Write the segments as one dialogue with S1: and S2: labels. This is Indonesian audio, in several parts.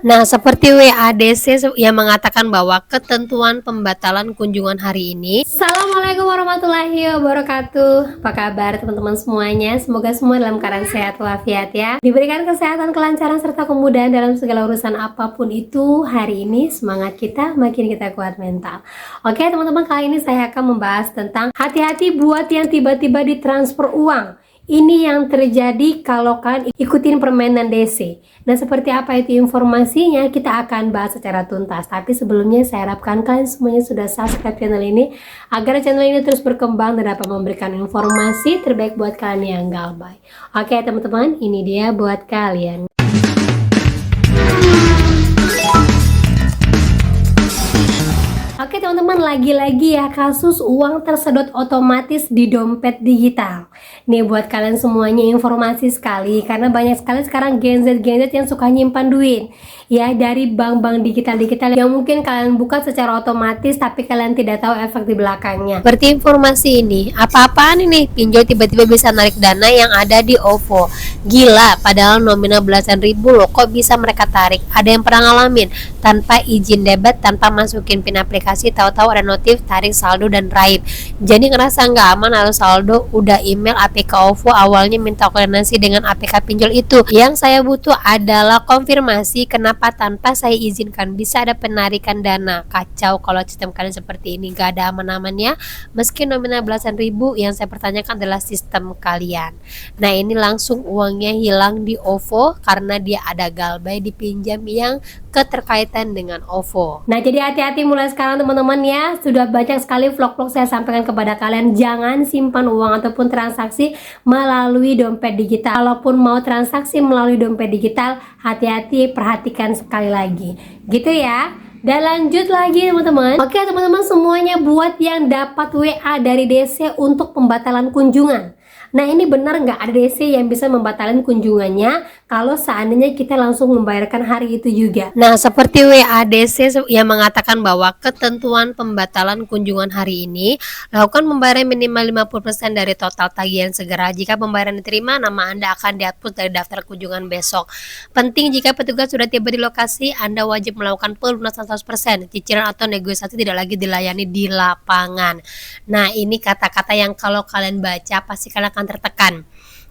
S1: Nah, seperti WADC yang mengatakan bahwa ketentuan pembatalan kunjungan hari ini. Assalamualaikum warahmatullahi wabarakatuh. Apa kabar teman-teman semuanya? Semoga semua dalam keadaan sehat walafiat ya. Diberikan kesehatan, kelancaran, serta kemudahan dalam segala urusan apapun itu. Hari ini semangat kita makin kita kuat mental. Oke teman-teman, kali ini saya akan membahas tentang hati-hati buat yang tiba-tiba ditransfer uang. Ini yang terjadi kalau kalian ikutin permainan DC. Nah, seperti apa itu informasinya kita akan bahas secara tuntas. Tapi sebelumnya saya harapkan kalian semuanya sudah subscribe channel ini agar channel ini terus berkembang dan dapat memberikan informasi terbaik buat kalian yang galbay. Oke teman-teman, ini dia buat kalian. Oke teman-teman, lagi-lagi ya kasus uang tersedot otomatis di dompet digital. Nih buat kalian semuanya informasi sekali, karena banyak sekali sekarang Gen Z yang suka nyimpan duit ya dari bank-bank digital yang mungkin kalian buka secara otomatis tapi kalian tidak tahu efek di belakangnya. Seperti informasi ini, apa-apaan ini? Pinjol tiba-tiba bisa narik dana yang ada di OVO. Gila, padahal nominal belasan ribu loh, kok bisa mereka tarik? Ada yang pernah ngalamin? Tanpa izin debit, tanpa masukin pin aplikasi, tahu-tahu ada notif tarik saldo dan raib. Jadi ngerasa nggak aman lalu saldo udah email APK OVO awalnya minta koordinasi dengan APK pinjol itu. Yang saya butuh adalah konfirmasi kenapa tanpa saya izinkan bisa ada penarikan dana. Kacau kalau sistem kalian seperti ini, nggak ada aman-amannya. Meski nominal belasan ribu, yang saya pertanyakan adalah sistem kalian. Nah, ini langsung uangnya hilang di OVO karena dia ada galbay dipinjam yang keterkaitan dengan OVO. Nah, jadi hati-hati mulai sekarang teman-teman ya. Sudah banyak sekali vlog-vlog saya sampaikan kepada kalian, jangan simpan uang ataupun transaksi melalui dompet digital. Kalaupun mau transaksi melalui dompet digital, hati-hati, perhatikan sekali lagi. Gitu ya. Dan lanjut lagi teman-teman. Oke teman-teman semuanya, buat yang dapat WA dari DC untuk pembatalan kunjungan. Nah, ini benar nggak ada DC yang bisa membatalkan kunjungannya kalau seandainya kita langsung membayarkan hari itu juga? Nah, seperti WADC yang mengatakan bahwa ketentuan pembatalan kunjungan hari ini, lakukan pembayaran minimal 50% dari total tagihan segera. Jika pembayaran diterima, nama Anda akan dihapus dari daftar kunjungan besok. Penting, jika petugas sudah tiba di lokasi, Anda wajib melakukan pelunasan 100%. Cicilan atau negosiasi tidak lagi dilayani di lapangan. Nah, ini kata-kata yang kalau kalian baca pasti kalian akan tertekan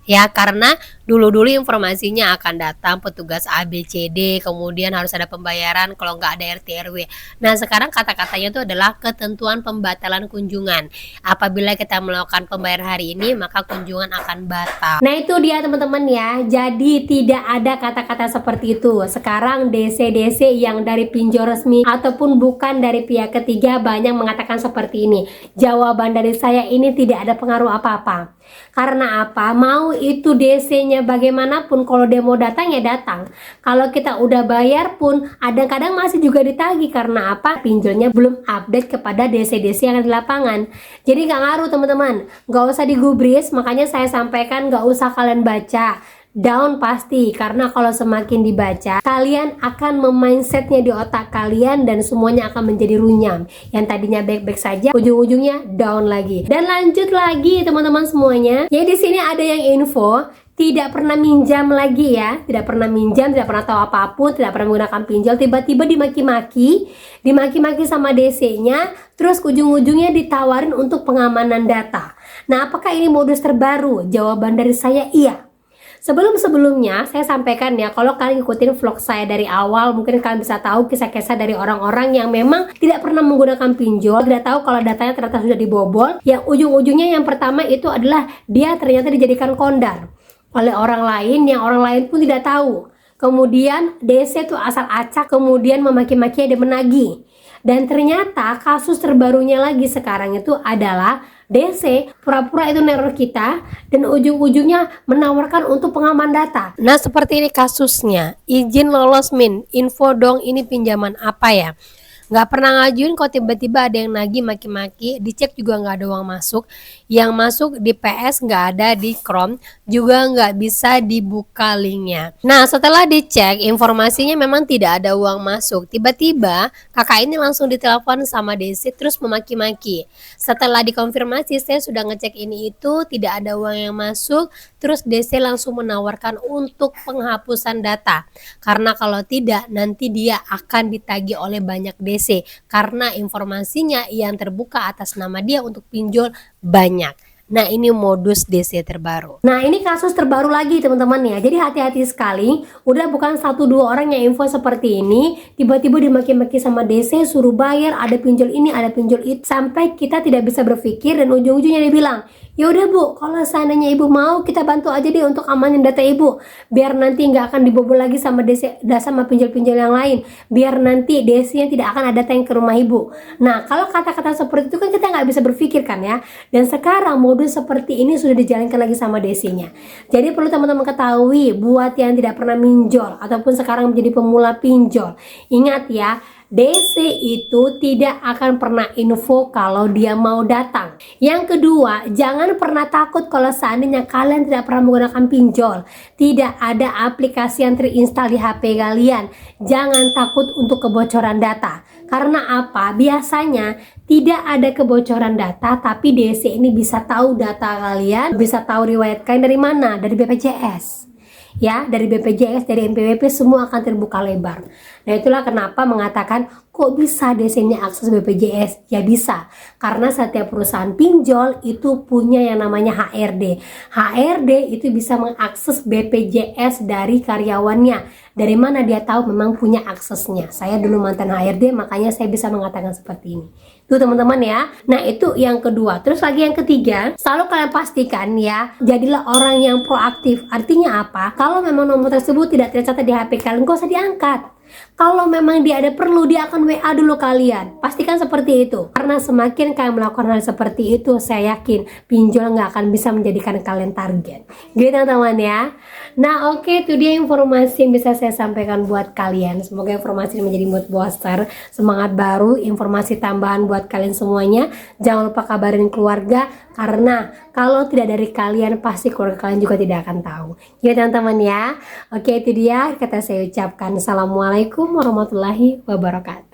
S1: ya, karena dulu informasinya akan datang petugas ABCD, kemudian harus ada pembayaran, kalau nggak ada RT RW. Nah, sekarang kata-katanya itu adalah ketentuan pembatalan kunjungan. Apabila kita melakukan pembayaran hari ini, maka kunjungan akan batal. Nah, itu dia teman-teman ya. Jadi tidak ada kata-kata seperti itu. Sekarang DC yang dari pinjol resmi ataupun bukan dari pihak ketiga banyak mengatakan seperti ini. Jawaban dari saya, ini tidak ada pengaruh apa-apa. Karena apa? Mau itu DC-nya bagaimanapun, kalau dia mau datang ya datang. Kalau kita udah bayar pun kadang-kadang masih juga ditagih. Karena apa? Pinjolnya belum update kepada DC yang ada di lapangan. Jadi nggak ngaruh teman-teman, nggak usah digubris. Makanya saya sampaikan nggak usah kalian baca. Down pasti, karena kalau semakin dibaca kalian akan memindsetnya di otak kalian dan semuanya akan menjadi runyam. Yang tadinya baik-baik saja ujung-ujungnya down lagi. Dan lanjut lagi teman-teman semuanya. Ya, di sini ada yang info tidak pernah minjam lagi ya, tidak pernah minjam, tidak pernah tahu apapun, tidak pernah menggunakan pinjol, tiba-tiba dimaki-maki sama DC-nya, terus ujung-ujungnya ditawarin untuk pengamanan data. Nah, apakah ini modus terbaru? Jawaban dari saya iya. Sebelumnya saya sampaikan ya, kalau kalian ikutin vlog saya dari awal, mungkin kalian bisa tahu kisah-kisah dari orang-orang yang memang tidak pernah menggunakan pinjol, tidak tahu kalau datanya ternyata sudah dibobol, yang ujung-ujungnya yang pertama itu adalah dia ternyata dijadikan kondar oleh orang lain yang orang lain pun tidak tahu. Kemudian DC itu asal acak, kemudian memaki-maki dan menagih. Dan ternyata kasus terbarunya lagi sekarang itu adalah DC pura-pura itu neror kita dan ujung-ujungnya menawarkan untuk pengaman data. Nah, seperti ini kasusnya. Izin lolos min, info dong ini pinjaman apa ya? Nggak pernah ngajuin kok tiba-tiba ada yang nagih maki-maki, dicek juga nggak ada uang masuk. Yang masuk di PS nggak ada, di Chrome juga nggak bisa dibuka linknya. Nah, setelah dicek informasinya memang tidak ada uang masuk. Tiba-tiba kakak ini langsung ditelepon sama Desi terus memaki-maki. Setelah dikonfirmasi saya sudah ngecek ini itu tidak ada uang yang masuk, terus Desi langsung menawarkan untuk penghapusan data. Karena kalau tidak nanti dia akan ditagih oleh banyak DC karena informasinya yang terbuka atas nama dia untuk pinjol banyak. Nah, ini modus DC terbaru. Nah, ini kasus terbaru lagi teman-teman ya. Jadi hati-hati sekali. Udah bukan 1-2 orang yang info seperti ini, tiba-tiba dimaki-maki sama DC, suruh bayar, ada pinjol ini, ada pinjol itu, sampai kita tidak bisa berpikir dan ujung-ujungnya dia bilang, ya udah Bu, kalau seandainya Ibu mau kita bantu aja deh untuk amanin data Ibu, biar nanti nggak akan dibobol lagi sama DC, sama pinjol-pinjol yang lain, biar nanti DC-nya tidak akan ada yang ke rumah Ibu. Nah, kalau kata-kata seperti itu kan kita nggak bisa berpikir kan ya. Dan sekarang modus seperti ini sudah dijalankan lagi sama DC-nya. Jadi perlu teman-teman ketahui, buat yang tidak pernah minjol ataupun sekarang menjadi pemula pinjol, ingat ya, DC itu tidak akan pernah info kalau dia mau datang. Yang kedua, jangan pernah takut kalau seandainya kalian tidak pernah menggunakan pinjol, tidak ada aplikasi yang terinstall di HP kalian. Jangan takut untuk kebocoran data. Karena apa? Biasanya tidak ada kebocoran data, tapi DC ini bisa tahu data kalian, bisa tahu riwayat kalian dari mana? Dari BPJS. Ya, dari BPJS, dari NPWP semua akan terbuka lebar. Nah, itulah kenapa mengatakan kok bisa DC-nya akses BPJS? Ya bisa, karena setiap perusahaan pinjol itu punya yang namanya HRD. HRD itu bisa mengakses BPJS dari karyawannya. Dari mana dia tahu memang punya aksesnya? Saya dulu mantan HRD, makanya saya bisa mengatakan seperti ini. Tuh teman-teman ya. Nah, itu yang kedua. Terus lagi yang ketiga, selalu kalian pastikan ya, jadilah orang yang proaktif. Artinya apa? Kalau memang nomor tersebut tidak tercatat di HP kalian, gak usah diangkat. Kalau memang dia ada perlu, dia akan WA dulu kalian. Pastikan seperti itu. Karena semakin kalian melakukan hal seperti itu, saya yakin pinjol nggak akan bisa menjadikan kalian target. Gitu teman-teman ya. Nah, oke, itu dia informasi yang bisa saya sampaikan buat kalian. Semoga informasi ini menjadi mood booster, semangat baru, informasi tambahan buat kalian semuanya. Jangan lupa kabarin keluarga, karena kalau tidak dari kalian, pasti keluarga kalian juga tidak akan tahu. Gitu teman-teman ya. Oke, itu dia kata saya ucapkan. Assalamualaikum warahmatullahi wabarakatuh.